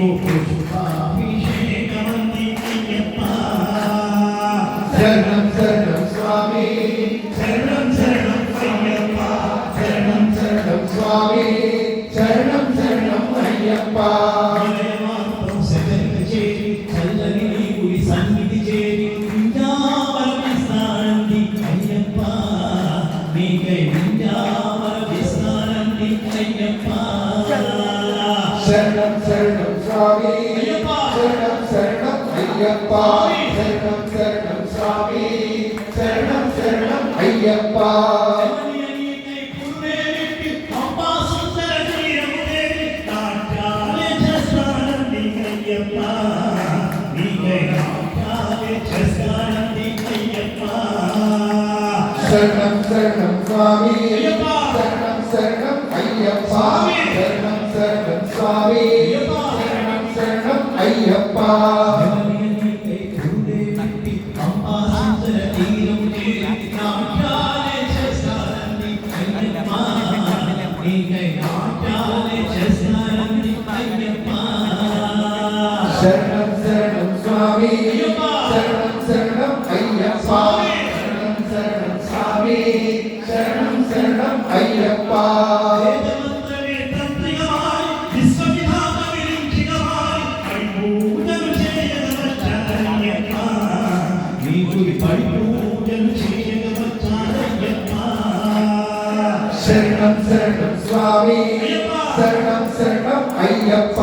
నీకు పుష్పాభిషేకమంది అయ్యప్ప శరణం శరణం స్వామి శరణం శరణం అయ్యప్ప శరణం శరణం స్వామి శరణం శరణం అయ్యప్ప నిలయమాత్రం సకలిత చేరి చల్లని నీ గుడి సన్నిధి చేరి వింజామరమిస్తానంది అయ్యప్ప నీకై వింజామరమిస్తానంది అయ్యప్ప శరణం శరణం స్వామి శరణం శరణం అయ్యప్ప శరణం శరణం స్వామి శరణం శరణం అయ్యప్ప శరణం శరణం స్వామి శరణం శరణం అయ్యప్ప శరణం శరణం స్వామి శరణం శరణం అయ్యప్ప శరణం శరణం స్వామి శరణం శరణం అయ్యప్ప శరణం శరణం స్వామి శరణం శరణం అయ్యప్ప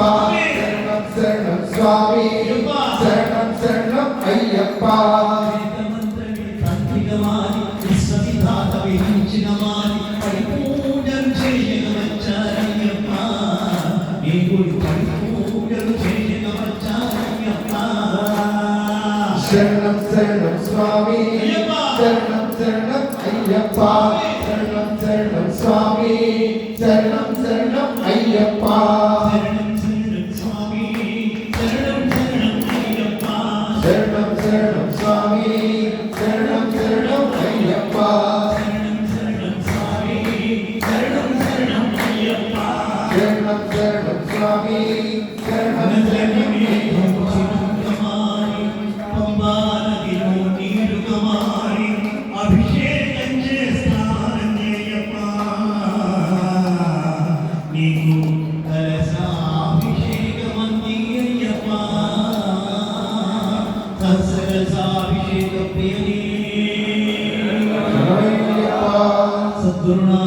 శరణం శరణం స్వామి శరణం శరణం అయ్యప్ప శరణం శరణం స్వామి శరణం శరణం అయ్యప్ప శరణం శరణం స్వామి శరణం శరణం అయ్యప్ప శరణం శరణం స్వామి శరణం శరణం అయ్యప్ప శరణం శరణం స్వామి శరణం శరణం అయ్యప్ప శరణం శరణం స్వామి శరణం శరణం అభిషేకం చేస్తానయ్యప్ప నీకు కలశాభిషేకమంది అయ్యప్ప సత్సరసాభిషేక ప్రియని సద్గురునా